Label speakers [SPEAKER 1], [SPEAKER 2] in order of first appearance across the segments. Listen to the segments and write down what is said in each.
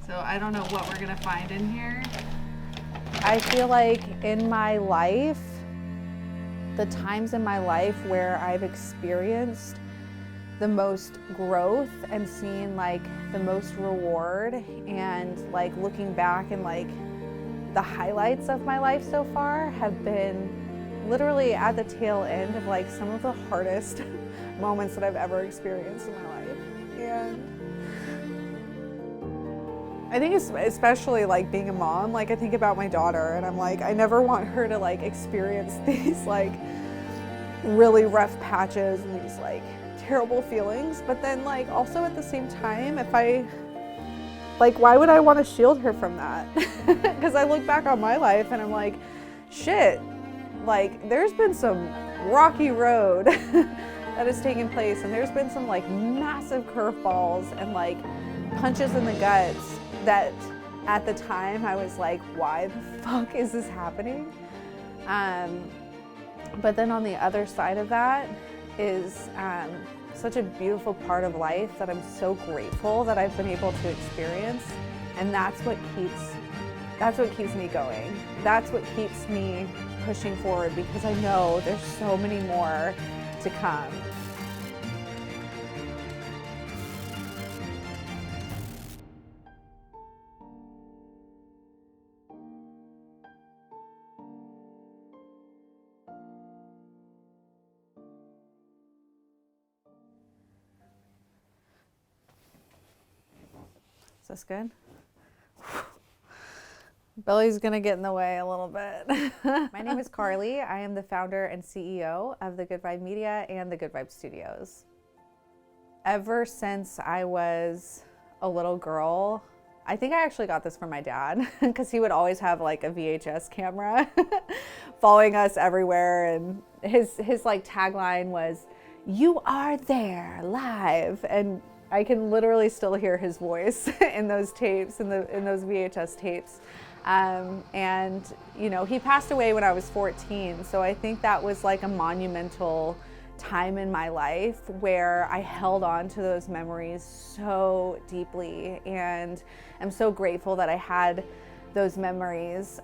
[SPEAKER 1] So I don't know what we're gonna find in here.
[SPEAKER 2] I feel like in my life, the times in my life where I've experienced the most growth and seen like the most reward and like looking back and like the highlights of my life so far have been literally at the tail end of like some of the hardest moments that I've ever experienced in my life. And I think it's especially like being a mom, like I think about my daughter and I'm like, I never want her to like experience these like really rough patches and these like terrible feelings. But then like also at the same time, if I, like why would I want to shield her from that? Because I look back on my life and I'm like, shit, like there's been some rocky road that has taken place and there's been some like massive curveballs and like punches in the guts that at the time I was like, why the fuck is this happening? But then on the other side of that is such a beautiful part of life that I'm so grateful that I've been able to experience. And that's what keeps me going. That's what keeps me pushing forward because I know there's so many more to come. Is this good? Belly's gonna get in the way a little bit. My name is Carly. I am the founder and CEO of the Good Vibe Media and the Good Vibe Studios. Ever since I was a little girl, I think I actually got this from my dad because he would always have like a VHS camera following us everywhere, and his like tagline was, "You are there live," and I can literally still hear his voice in those tapes, in those VHS tapes. And you know, he passed away when I was 14, so I think that was like a monumental time in my life where I held on to those memories so deeply, and I'm so grateful that I had those memories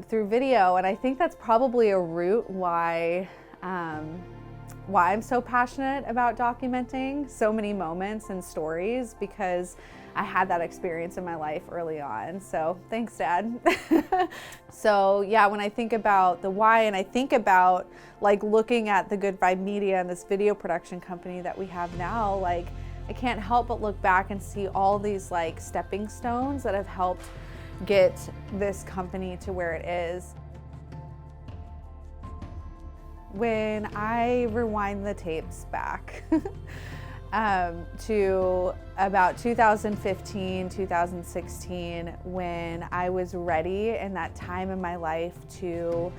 [SPEAKER 2] through video. And I think that's probably a root why I'm so passionate about documenting so many moments and stories, because I had that experience in my life early on. So thanks, Dad. So yeah, when I think about the why, and I think about like looking at the Good Vibe Media and this video production company that we have now, like I can't help but look back and see all these like stepping stones that have helped get this company to where it is. When I rewind the tapes back to about 2015, 2016, when I was ready in that time in my life to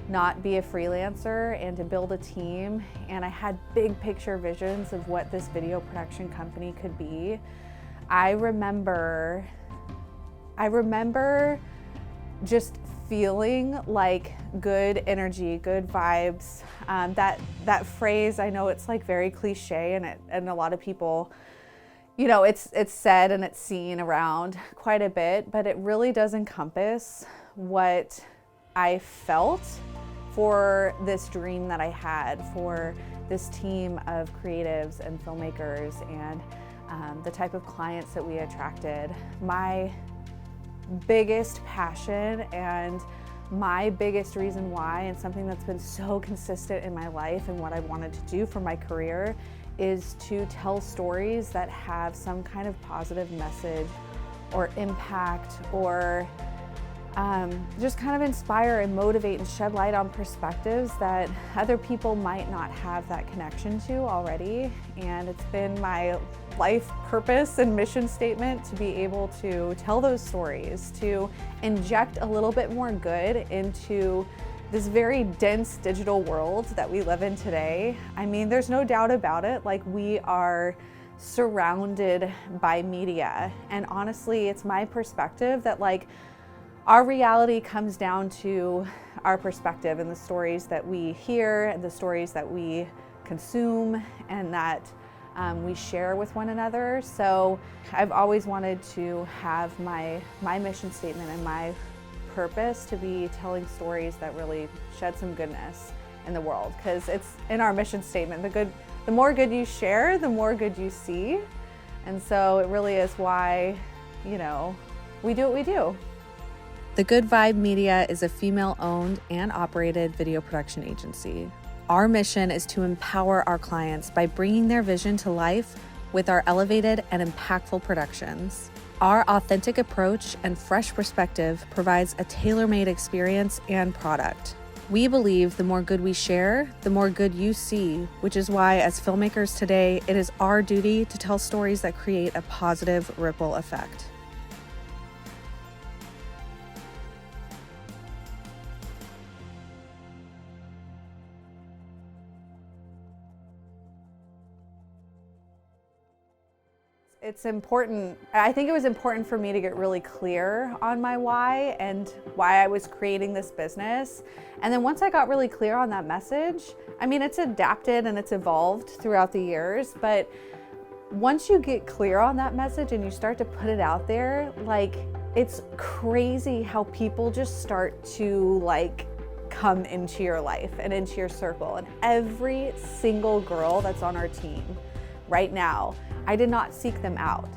[SPEAKER 2] not be a freelancer and to build a team, and I had big picture visions of what this video production company could be, I remember just feeling like good energy, good vibes. That phrase, I know it's like very cliche, and a lot of people, you know, it's said and it's seen around quite a bit, but it really does encompass what I felt for this dream that I had for this team of creatives and filmmakers, and the type of clients that we attracted. My biggest passion and my biggest reason why, and something that's been so consistent in my life and what I wanted to do for my career, is to tell stories that have some kind of positive message or impact, or just kind of inspire and motivate and shed light on perspectives that other people might not have that connection to already. And it's been my life purpose and mission statement to be able to tell those stories, to inject a little bit more good into this very dense digital world that we live in today. I mean, there's no doubt about it, like we are surrounded by media. And honestly, it's my perspective that like our reality comes down to our perspective and the stories that we hear and the stories that we consume, and that We share with one another. So I've always wanted to have my mission statement and my purpose to be telling stories that really shed some goodness in the world, because it's in our mission statement, the more good you share, the more good you see. And so it really is why, we do what we do. The Good Vibe Media is a female-owned and operated video production agency. Our mission is to empower our clients by bringing their vision to life with our elevated and impactful productions. Our authentic approach and fresh perspective provides a tailor-made experience and product. We believe the more good we share, the more good you see, which is why as filmmakers today, it is our duty to tell stories that create a positive ripple effect. It's important. I think it was important for me to get really clear on my why and why I was creating this business. And then once I got really clear on that message, it's adapted and it's evolved throughout the years, but once you get clear on that message and you start to put it out there, it's crazy how people just start to come into your life and into your circle. And every single girl that's on our team right now, I did not seek them out.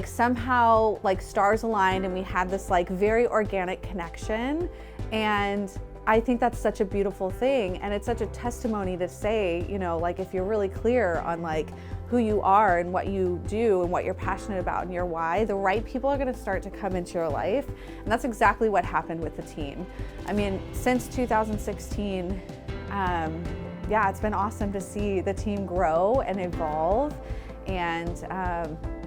[SPEAKER 2] Somehow stars aligned and we had this very organic connection. And I think that's such a beautiful thing. And it's such a testimony to say, if you're really clear on who you are and what you do and what you're passionate about and your why, the right people are gonna start to come into your life. And that's exactly what happened with the team. Since 2016, it's been awesome to see the team grow and evolve. And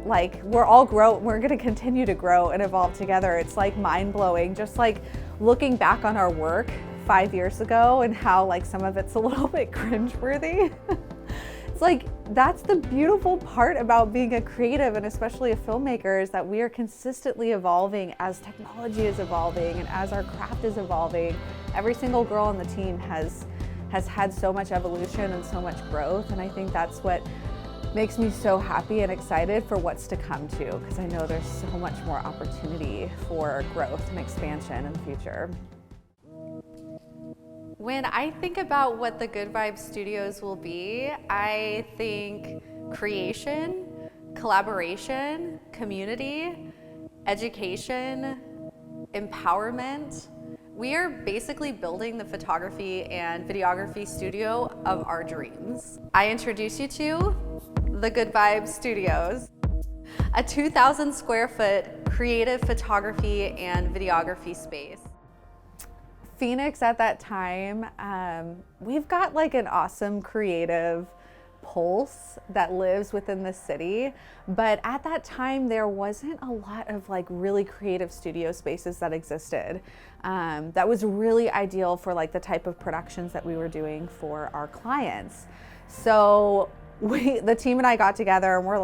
[SPEAKER 2] we're gonna continue to grow and evolve together. It's mind-blowing, just looking back on our work 5 years ago and how some of it's a little bit cringeworthy. It's that's the beautiful part about being a creative and especially a filmmaker, is that we are consistently evolving as technology is evolving and as our craft is evolving. Every single girl on the team has had so much evolution and so much growth, and I think that's what makes me so happy and excited for what's to come too, because I know there's so much more opportunity for growth and expansion in the future. When I think about what the Good Vibe Studios will be, I think creation, collaboration, community, education, empowerment. We are basically building the photography and videography studio of our dreams. I introduce you to the Good Vibe Studios, a 2,000 square foot creative photography and videography space. Phoenix at that time, we've got an awesome creative pulse that lives within the city, but at that time there wasn't a lot of really creative studio spaces that existed that was really ideal for the type of productions that we were doing for our clients. So the team and I got together and we're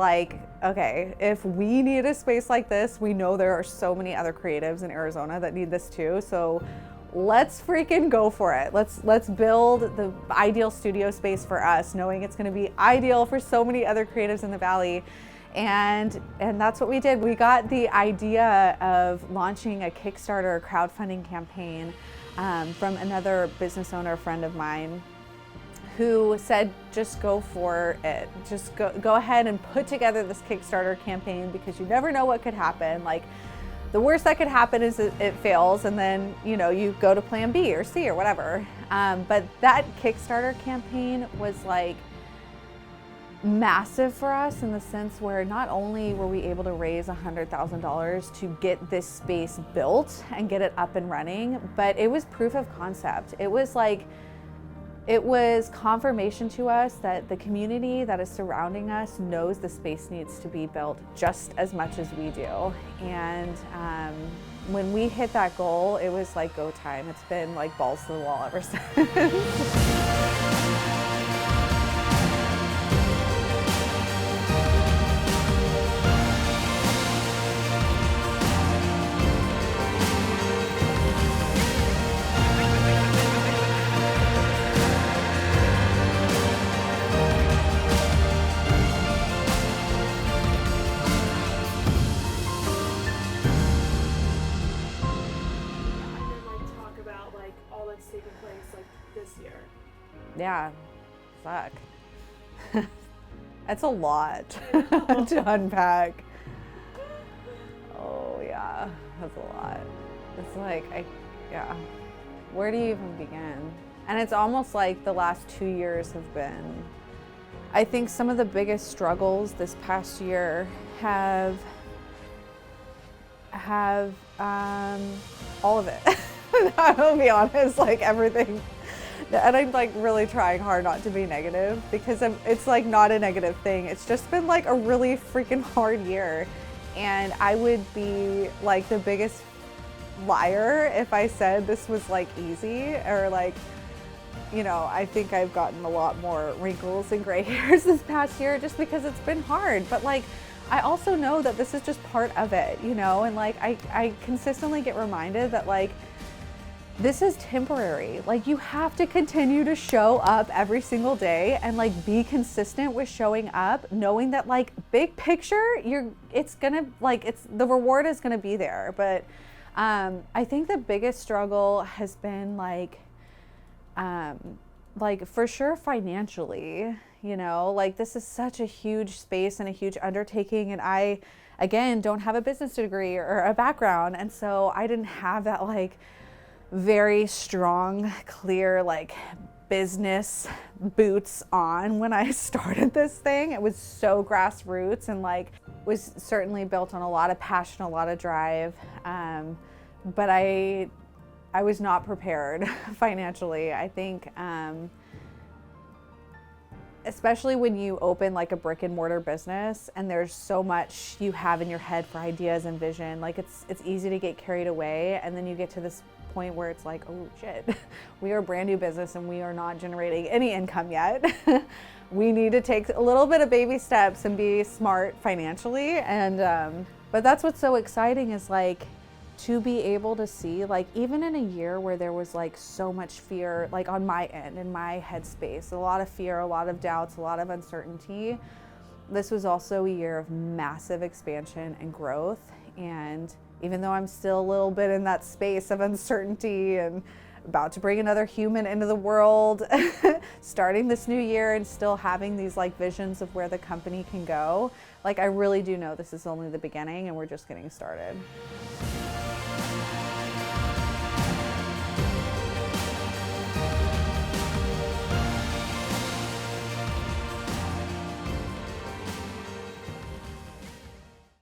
[SPEAKER 2] okay, if we need a space like this, we know there are so many other creatives in Arizona that need this too, so let's freaking go for it. Let's build the ideal studio space for us, knowing it's going to be ideal for so many other creatives in the Valley. And that's what we did. We got the idea of launching a Kickstarter crowdfunding campaign from another business owner friend of mine, who said, just go for it. Just go ahead and put together this Kickstarter campaign, because you never know what could happen. The worst that could happen is it fails, and then you go to plan B or C or whatever. But that Kickstarter campaign was massive for us, in the sense where not only were we able to raise $100,000 to get this space built and get it up and running, but it was proof of concept. It was confirmation to us that the community that is surrounding us knows the space needs to be built just as much as we do. And when we hit that goal, it was go time. It's been balls to the wall ever since.
[SPEAKER 1] that's taken place like this year.
[SPEAKER 2] Yeah, fuck. That's a lot to unpack. Oh yeah, that's a lot. It's like, yeah, where do you even begin? And it's almost like the last 2 years have been, I think some of the biggest struggles this past year have all of it. I'll be honest, like everything. And I'm like really trying hard not to be negative because it's like not a negative thing. It's just been like a really freaking hard year. And I would be like the biggest liar if I said this was like easy or like, you know, I think I've gotten a lot more wrinkles and gray hairs this past year just because it's been hard. But like, I also know that this is just part of it, you know, and like I consistently get reminded that like, this is temporary. Like you have to continue to show up every single day and like be consistent with showing up, knowing that like big picture, the reward is gonna be there. But I think the biggest struggle has been like for sure financially, you know, like this is such a huge space and a huge undertaking. And I, again, don't have a business degree or a background. And so I didn't have that like very strong, clear, like business boots on when I started this thing. It was so grassroots and like was certainly built on a lot of passion, a lot of drive. But I was not prepared financially. I think, especially when you open like a brick and mortar business and there's so much you have in your head for ideas and vision, like it's easy to get carried away. And then you get to this point where it's like, oh shit, we are a brand new business and we are not generating any income yet. We need to take a little bit of baby steps and be smart financially. And, but that's what's so exciting is like, to be able to see, like, even in a year where there was like so much fear, like on my end, in my headspace, a lot of fear, a lot of doubts, a lot of uncertainty, this was also a year of massive expansion and growth. And even though I'm still a little bit in that space of uncertainty and about to bring another human into the world, starting this new year and still having these like visions of where the company can go, like I really do know this is only the beginning and we're just getting started.